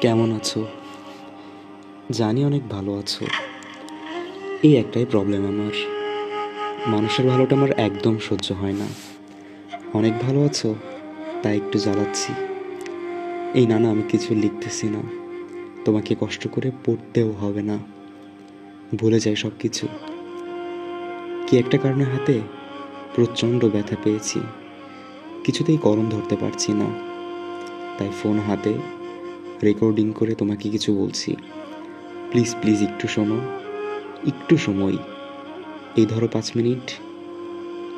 কেমন আছো? জানি অনেক ভালো আছো। এই একটাই প্রবলেম আমার, মানুষের ভালোটা আমার একদম সহ্য হয় না। অনেক ভালো আছো তাই একটু জ্বালাচ্ছি। এই না না, আমি কিছু লিখতেছি না, তোমাকে কষ্ট করে পড়তেও হবে না। ভুলে যাই সব কিছু। কি একটা কারণে হাতে প্রচণ্ড ব্যথা পেয়েছি, কিছুতেই কলম ধরতে পারছি না। তাই ফোন হাতে রেকর্ডিং করে তোমাকে কিছু বলছি। প্লিজ প্লিজ একটু শোনো, একটু সময়, এই ধরো 5 মিনিট,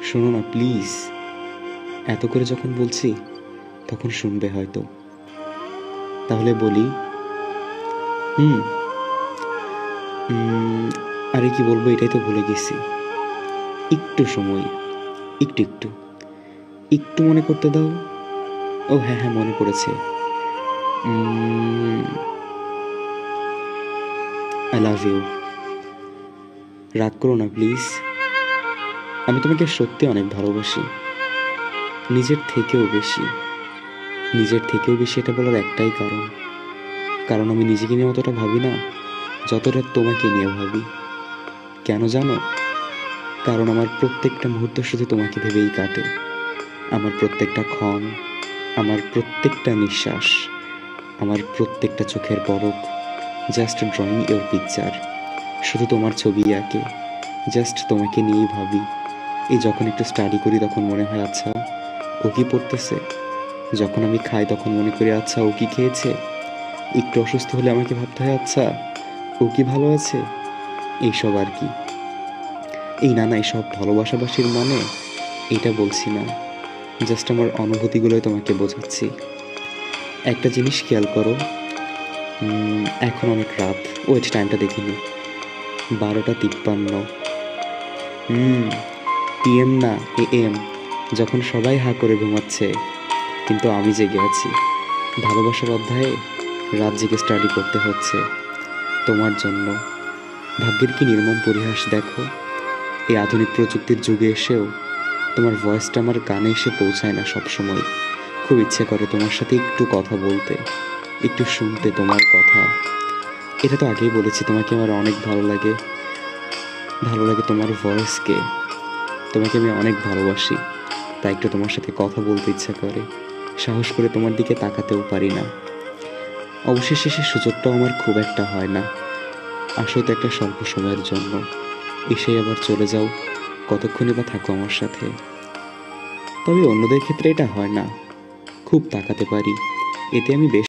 শোনো না প্লিজ। এত করে যখন বলছি তখন শুনবে হয়তো। তাহলে বলি। হুম। আরে কি বলবো এটাই তো ভুলে গেছি। একটু সময়, একটু একটু একটু মনে করতে দাও। ও হ্যাঁ হ্যাঁ, মনে পড়েছে। I love you. রাগ করো না প্লিজ। আমি তোমাকে সত্যি অনেক ভালোবাসি, নিজের থেকেও বেশি। নিজের থেকেও বেশি এটা বলার একটাই কারণ, কারণ আমি নিজেকে নিয়ে অতটা ভাবি না যতটা তোমাকে নিয়ে ভাবি। কেন জানো? কারণ আমার প্রত্যেকটা মুহূর্ত শুধু তোমাকে ভেবেই কাটে। আমার প্রত্যেকটা ক্ষণ, আমার প্রত্যেকটা নিঃশ্বাস, আমার প্রত্যেকটা চোখের পলক জাস্ট ড্রয়িং ইওর পিকচার। শুধু তোমার ছবি আঁকে, জাস্ট তোমাকে নিয়েই ভাবি। এই যখন একটু স্টাডি করি তখন মনে হয় আচ্ছা ও কি পড়তেছে, যখন আমি খাই তখন মনে করি আচ্ছা ও কি খেয়েছে, একটু অসুস্থ হলে আমাকে ভাবতে হয় আচ্ছা ও কি ভালো আছে। এইসব আর কি। এই না না, এইসব ভালোবাসাবাসির মানে এটা বলছি না, জাস্ট আমার অনুভূতিগুলোই তোমাকে বোঝাচ্ছি। একটা জিনিস খেয়াল করো, এখন অনেক রাত, ওয়েট টাইমটা দেখিনি, 12টা 53। PM না, AM। যখন সবাই হা করে ঘুমাচ্ছে কিন্তু আমি জেগে আছি। ভালোবাসার অধ্যায়ে রাত জেগে স্টাডি করতে হচ্ছে তোমার জন্য। ভাগ্যের কি নির্মম পরিহাস দেখো, এই আধুনিক প্রযুক্তির যুগে এসেও তোমার ভয়েসটা আমার কানে এসে পৌঁছায় না সব সময়। খুব ইচ্ছে করে তোমার সাথে একটু কথা বলতে, একটু শুনতে তোমার কথা। এটা তো আগেই বলেছি, তোমাকে আমার অনেক ভালো লাগে, ভালো লাগে তোমার ভয়েসকে। তোমাকে আমি অনেক ভালোবাসি, তাই একটু তোমার সাথে কথা বলতে ইচ্ছা করে, সাহস করে তোমার দিকে তাকাতেও পারি না। অবশেষে সে সুযোগটাও আমার খুব একটা হয় না। আসলে তো একটা স্বল্প সময়ের জন্য, এসে আবার চলে যাও, কতক্ষণই বা থাকো আমার সাথে। তবে অন্যদের ক্ষেত্রে এটা হয় না, খুব তাকাতে পারি, এতে আমি বেশ